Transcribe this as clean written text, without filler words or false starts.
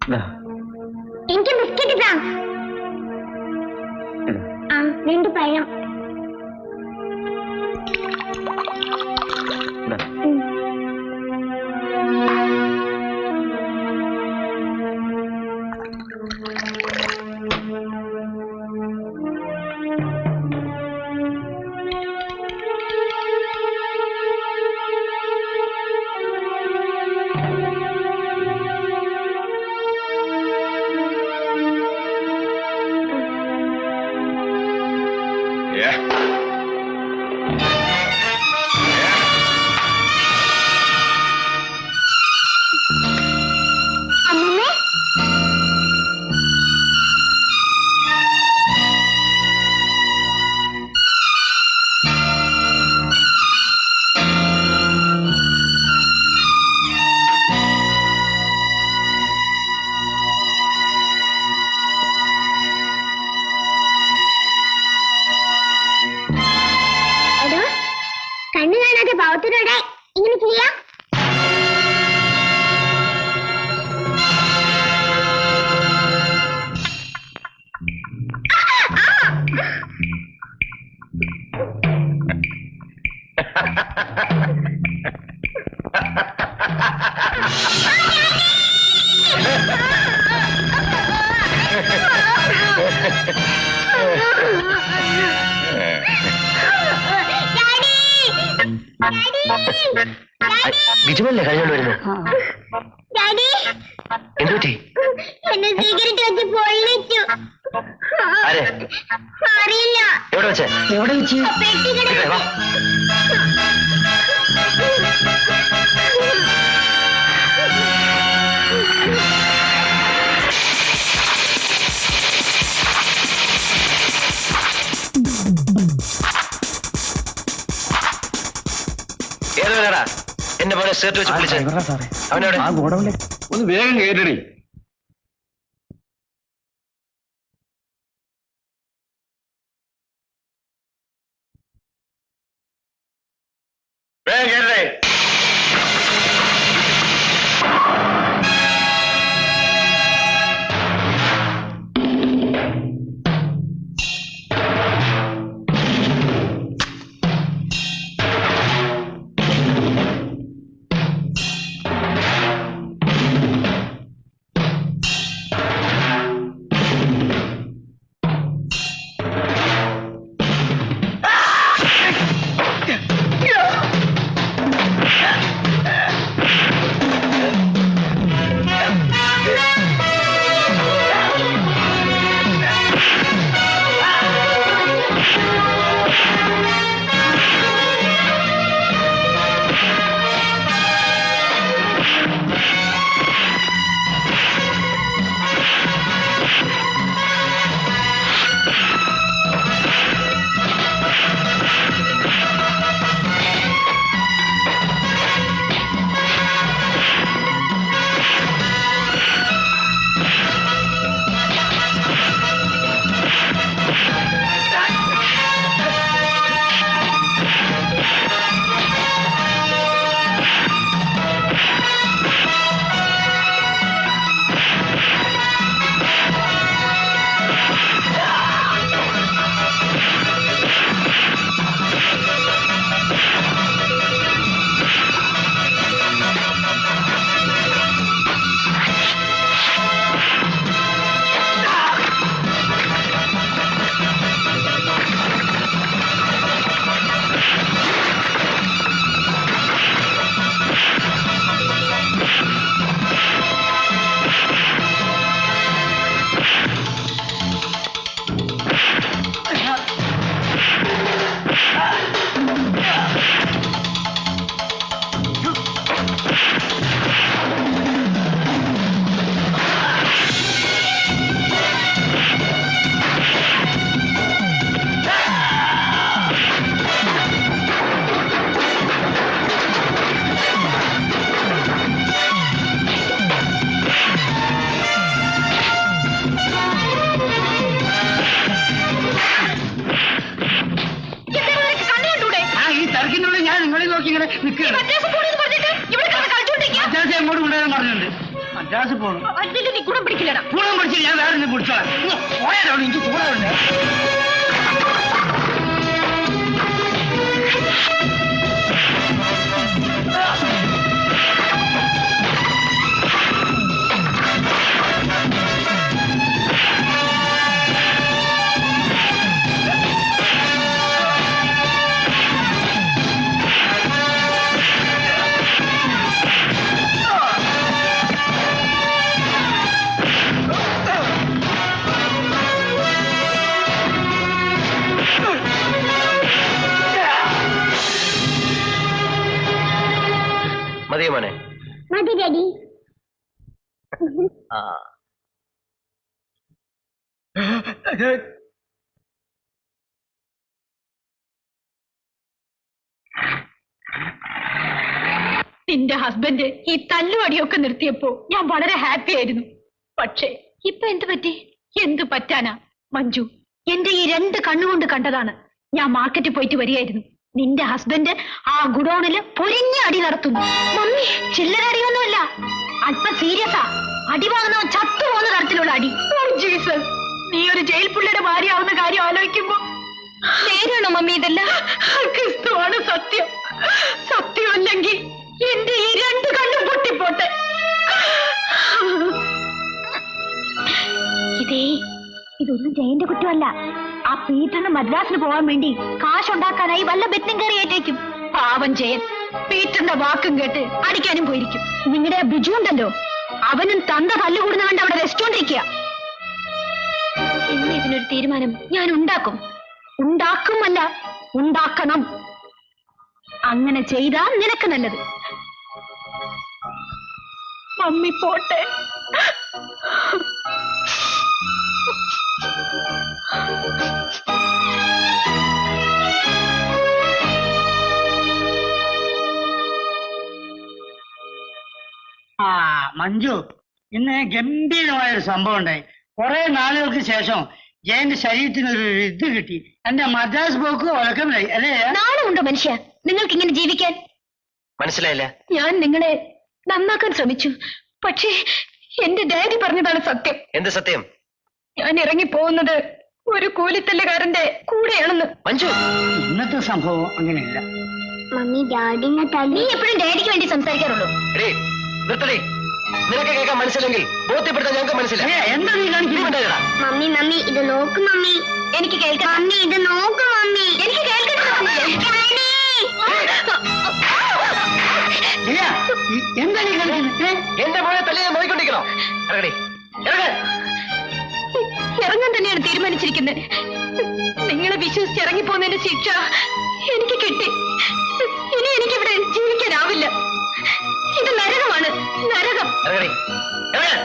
എനിക്ക് ബിസ്ക്കറ്റ് താ. ആ 2 പഴം. കണ്ണു കാണാതെ പാവത്തിനോടെ ഇങ്ങനെ ചെയ്യാം. ബിജുവല്ലേ കഴിഞ്ഞോണ്ട് വരുന്നു? എന്തുപറ്റി? എന്നെ സിഗരറ്റ് വെച്ച് പൊള്ളിച്ചു. അറിയില്ല. എവിടെ വെച്ചേ? എവിടെ വെച്ച്? ഏതാ എന്റെ മോനെ സേർട്ട് വെച്ച് വിളിച്ചേ? അവനോട് ഒന്ന് വേഗം കേട്ടടി. വേഗം കേട്ടേ. മദ്രാസ് പോകണം. അതിൽ നീ ഗുണം പിടിക്കില്ലടാ. ഗുണം പിടിച്ച് ഞാൻ വേറെ കുടിച്ചോളാം. പോയാലോ എനിക്ക് ചൂടുണ്ട്. മതിയോ മോനെ? മതി ഡാഡി. ആ നിന്റെ ഹസ്ബൻഡ് ഈ തല്ലുവടിയൊക്കെ നിർത്തിയപ്പോ ഞാൻ വളരെ ഹാപ്പി ആയിരുന്നു. പക്ഷേ ഇപ്പൊ എന്ത് പറ്റി? എന്ത് പറ്റാനാ മഞ്ജു? എന്റെ ഈ 2 കണ്ണുകൊണ്ട് കണ്ടതാണ്. ഞാൻ മാർക്കറ്റിൽ പോയിട്ട് വരികയായിരുന്നു. നിന്റെ ഹസ്ബൻഡ് ആ ഗുഡൌണില് പൊരിഞ്ഞ അടി നടത്തുന്നു. മമ്മി, ചില്ലറ അടിയൊന്നുമല്ല, അല്പം സീരിയസാ. അടി വാങ്ങുന്നവൻ ചത്തുപോകുന്ന തരത്തിലുള്ള അടി. ജീസസ്, നീ ഒരു ജയിൽ പുള്ളിയുടെ ഭാര്യയാവുന്ന കാര്യം ആലോചിക്കുമ്പോ നേരാണോ മമ്മി ഇതെല്ലാം? ക്രിസ്തുവാണ് സത്യം. സത്യമല്ലെങ്കിൽ എന്റെ ഈ 2 കണ്ണും പൊട്ടിപ്പോട്ടെ. ഇതൊന്നും ജയന്റെ കുറ്റമല്ല. ആ പീറ്ററിന് മദ്രാസിന് പോകാൻ വേണ്ടി കാശുണ്ടാക്കാനായി വല്ല ബെറ്റിനും കയറി ഏറ്റേക്കും. പാവം ജയൻ പീറ്ററിന്റെ വാക്കും കേട്ട് അടിക്കാനും പോയിരിക്കും. നിങ്ങളുടെ ബിജു ഉണ്ടല്ലോ, അവനും തന്ത തല്ലുകൂടുന്ന കണ്ട് അവിടെ റെസ്റ്റോണ്ടിരിക്കുക. ഇന്ന് ഇതിനൊരു തീരുമാനം ഞാൻ ഉണ്ടാക്കും. ഉണ്ടാക്കുമല്ല, ഉണ്ടാക്കണം. അങ്ങനെ ചെയ്താ നിനക്ക് നല്ലത്. മമ്മി പോട്ടെ. ആ മഞ്ജു, ഇന്ന് ഗംഭീരമായൊരു സംഭവം ഉണ്ടായി. കുറെ നാളുകൾക്ക് ശേഷം ജയന്റെ ശരീരത്തിന് ഒരു ഇത് കിട്ടി. എന്റെ മദ്രാസ് പോക്ക് ഉറക്കമില്ലായി അല്ലേ? നാണമുണ്ടോ മനുഷ്യ നിങ്ങൾക്ക് ഇങ്ങനെ ജീവിക്കാൻ? മനസ്സിലായില്ല. ഞാൻ നിങ്ങളെ നന്നാക്കാൻ ശ്രമിച്ചു. പക്ഷേ എന്റെ ഡാഡി പറഞ്ഞതാണ് സത്യം. എന്ത് സത്യം? ഞാൻ ഇറങ്ങിപ്പോകുന്നത് ഒരു കൂലിത്തല്ലുകാരന്റെ കൂടെയാണെന്ന്. മഞ്ജു, ഇന്നത്തെ സംഭവം അങ്ങനെയല്ല. മമ്മി ഡാഡിനെ തല്ലി. നീ എപ്പോഴും ഡാഡിക്ക് വേണ്ടി സംസാരിക്കാറുള്ളൂ. എടീ, നിർത്തടി. നിനക്ക് കേൾക്കാൻ മനസ്സില്ലെങ്കിൽ ബോധ്യപ്പെടുത്താൻ ഞങ്ങൾക്ക് മനസ്സിലായി. എന്താ നീ കാണിക്കുന്നത്? മമ്മി മമ്മി ഇത് നോക്ക് മമ്മി. എനിക്ക് കേൾക്കാം. മമ്മി ഇത് നോക്ക് മമ്മി. എനിക്ക് കേൾക്കണം. എന്താ നീ കാണിക്കുന്നത്? എന്റെ മോനെ തല്ലി ഞാൻ നോക്കിക്കൊണ്ടിരിക്കണോ? ഇറങ്ങടി, ഇറങ്ങ. ഇറങ്ങാൻ തന്നെയാണ് തീരുമാനിച്ചിരിക്കുന്നത്. നിങ്ങളെ വിശ്വസിച്ച് ഇറങ്ങിപ്പോന്നതിന്റെ ശിക്ഷ എനിക്ക് കിട്ടി. ഇനി എനിക്കിവിടെ ജീവിക്കാനാവില്ല. ഇത് നരകമാണ്, നരകം. ഇറങ്ങടി, ഇറങ്ങ.